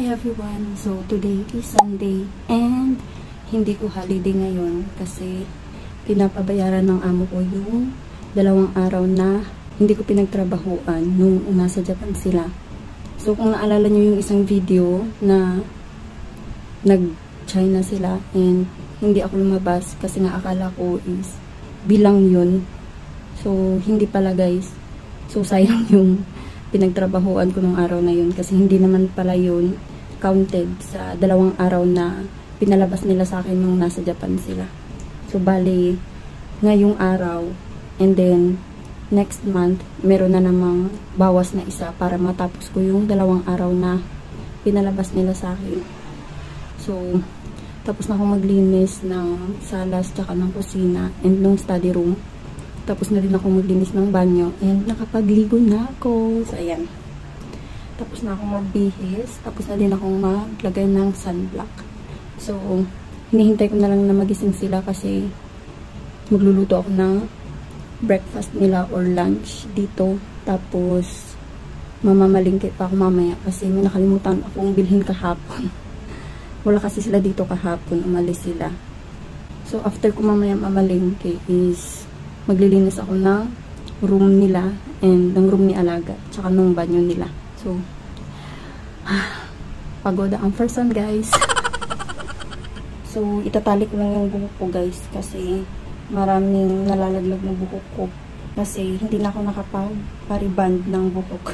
Hi everyone! So today is Sunday and hindi ko holiday ngayon kasi pinapabayaran ng amo ko yung 2 araw na hindi ko pinagtrabahuan nung nasa Japan sila. So kung naalala nyo yung isang video na nag-China sila and hindi ako lumabas kasi nga akala ko is bilang yun. So hindi pala guys. So sayang yung pinagtrabahuan ko nung araw na yun kasi hindi naman pala yun counted sa 2 araw na pinalabas nila sa akin nung nasa Japan sila. So bali ngayong araw and then next month meron na namang bawas na isa para matapos ko yung 2 araw na pinalabas nila sa akin. So tapos na akong maglinis ng salas tsaka ng kusina and ng study room. Tapos na rin ako maglinis ng banyo. And nakapagligo na ako. So, ayan. Tapos na akong magbihis. Tapos na din akong maglagay ng sunblock. So, hinihintay ko na lang na magising sila kasi magluluto ako ng breakfast nila or lunch dito. Tapos, mamamalingkit pa ako mamaya kasi may nakalimutan akong bilhin kahapon. Wala kasi sila dito kahapon. Umalis sila. So, after ko mamaya mamalingkit is maglilinis ako ng room nila and ng room ni Alaga tsaka ng banyo nila. So, pagoda ang person guys. So, itatali ko lang yung buhok ko guys kasi maraming nalalaglag ng buhok ko kasi hindi na ako nakapag-pariband ng buhok.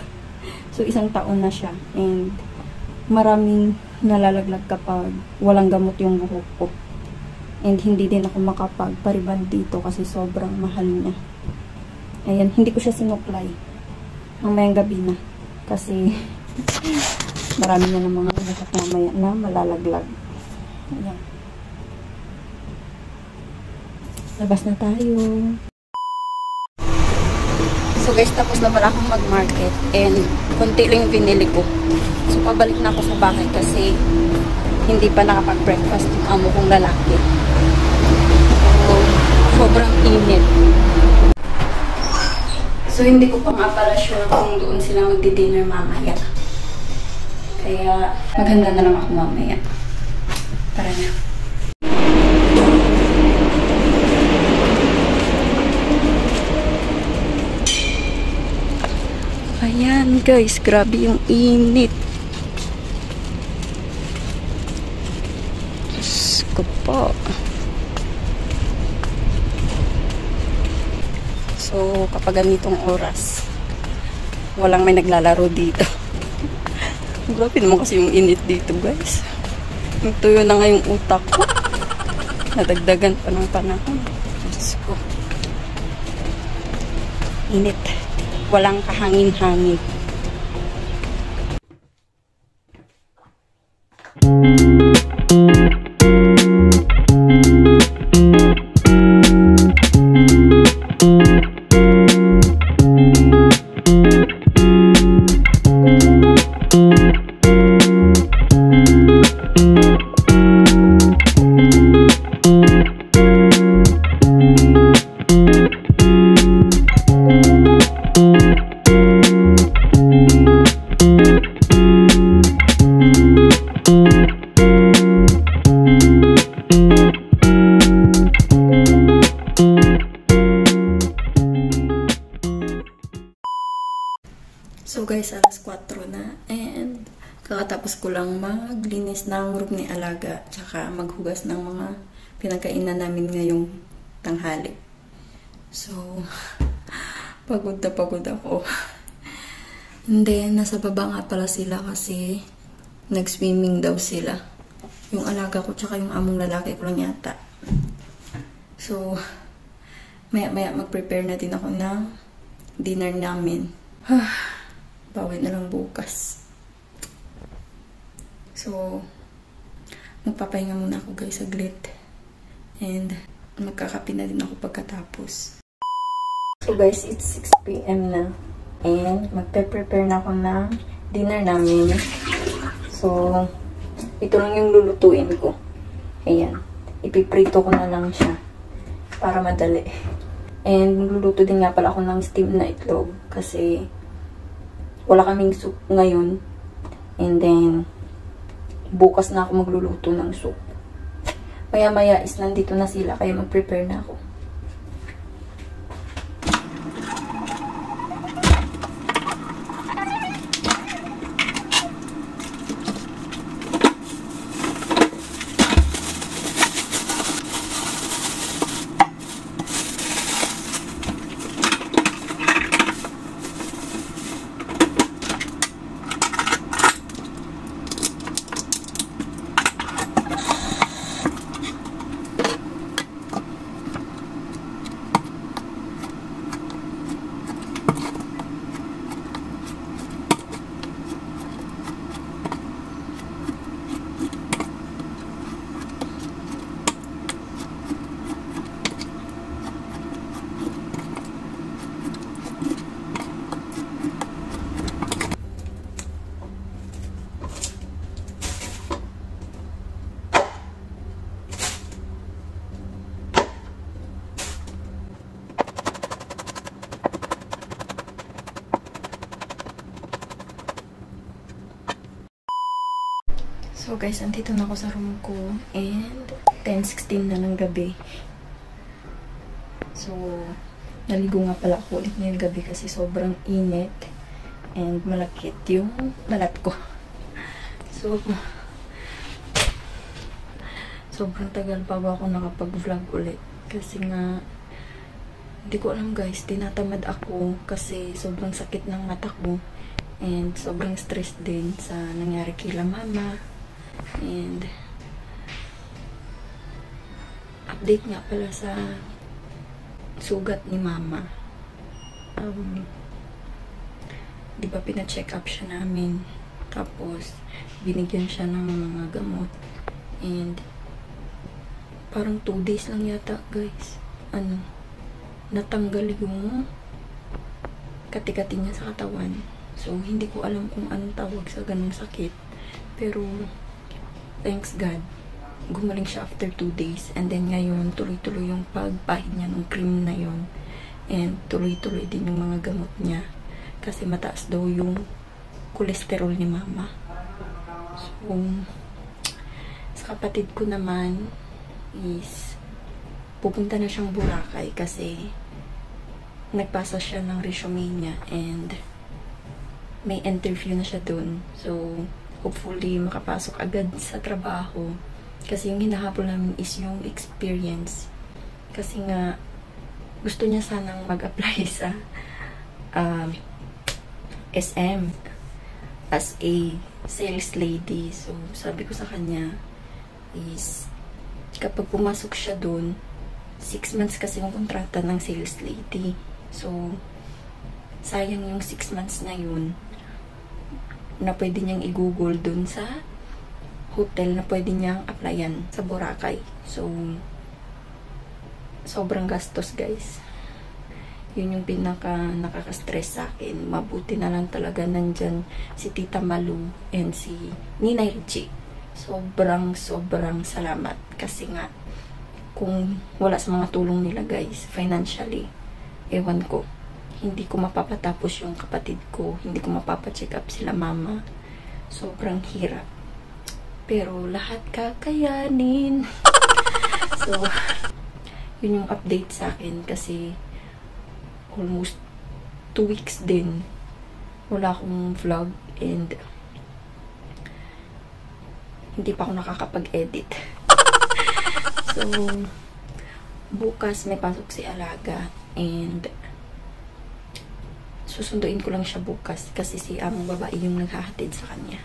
So, 1 taon na siya and maraming nalalaglag kapag walang gamot yung buhok ko. And hindi din ako makapag-pariband dito kasi sobrang mahal niya. Ayan, hindi ko siya sinuklay. Mamayang gabi na. Kasi marami na ng mga buhok mamaya na malalaglag. Ayan. Labas na tayo. So guys, tapos naman akong mag-market. And konti lang yung binili ko. So pabalik na ako sa bahay kasi hindi pa nakapag-breakfast yung amo kong lalaki. Sobrang init. So, hindi ko pa nga pala sure kung doon sila magdi-dinner mamaya. Kaya, maghanda na lang ako mamaya. Tara na. Ayan guys, grabe yung init. Diyos ko po. So, kapag ganitong oras, walang may naglalaro dito. Grabe naman kasi yung init dito, guys. Tuyo na nga yung utak ko. Nadagdagan pa ng panahon. Diyos ko. Init. Walang kahangin-hangin. So guys, alas 4 na and kakatapos ko lang maglinis ng room ni Alaga tsaka maghugas ng mga pinagkainan namin ngayong tanghali. So, pagod na pagod ako. And then, nasa baba nga pala sila kasi nag-swimming daw sila. Yung Alaga ko tsaka yung among lalaki ko lang yata. So, maya-maya mag-prepare na din ako ng dinner namin. Bawi na lang bukas. So, magpapahinga muna ako guys saglit. And, magkakape na din ako pagkatapos. So guys, it's 6 PM na. And, magpe-prepare na ako ng dinner namin. So, ito lang yung lulutuin ko. Ayan. Ipiprito ko na lang siya. Para madali. And, luluto din nga pala ako ng steam na itlog. Kasi, wala kaming soup ngayon. And then, bukas na ako magluluto ng soup. Maya-maya is nandito na sila, kaya mag-prepare na ako. So guys, andito na ako sa room ko and 10:16 na ng gabi. So, naligo nga pala ako ulit ngayong gabi kasi sobrang init and malakit yung balat ko. So, sobrang tagal bago ako nakapag-vlog ulit kasi nga hindi ko alam guys, tinatamad ako kasi sobrang sakit ng mata ko and sobrang stress din sa nangyari kila mama. And update nga pala sa sugat ni mama. Di ba pina-check up siya namin, tapos binigyan siya ng mga gamot and parang 2 days lang yata guys, natanggal yung kati-kati niya sa katawan. So hindi ko alam kung anong tawag sa ganung sakit, pero thanks God, gumaling siya after 2 days. And then ngayon, tuloy-tuloy yung pagpahid niya ng cream na yon. And tuloy-tuloy din yung mga gamot niya. Kasi mataas daw yung cholesterol ni mama. So, sa kapatid ko naman is pupunta na siyang Boracay kasi nagpasa siya ng resume niya and may interview na siya dun. So, hopefully makapasok agad sa trabaho kasi yung hinahabol namin is yung experience, kasi nga gusto niya sanang mag-apply sa SM as a sales lady. So sabi ko sa kanya is kapag pumasok siya dun, 6 months kasi yung kontrata ng sales lady, so sayang yung 6 months na yun na pwede niyang i-google dun sa hotel na pwede niyang applyan sa Boracay. So, sobrang gastos guys. Yun yung pinaka nakaka-stress sa akin. Mabuti na lang talaga nandyan si Tita Malu and si Ninay Richie. Sobrang salamat. Kasi nga, kung wala sa mga tulong nila guys, financially, ewan ko, hindi ko mapapatapos yung kapatid ko, hindi ko mapapacheck up sila mama. Sobrang hirap. Pero lahat kakayanin. So, yun yung update sa akin kasi almost 2 weeks din wala akong vlog and hindi pa ako nakakapag-edit. So, bukas may pasok si Alaga and susunduin ko lang siya bukas kasi si among babae yung naghahatid sa kanya.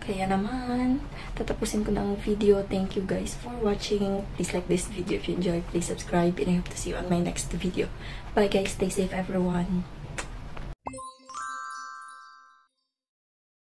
Kaya naman, tatapusin ko ng video. Thank you guys for watching. Please like this video if you enjoy. Please subscribe and I hope to see you on my next video. Bye guys. Stay safe everyone.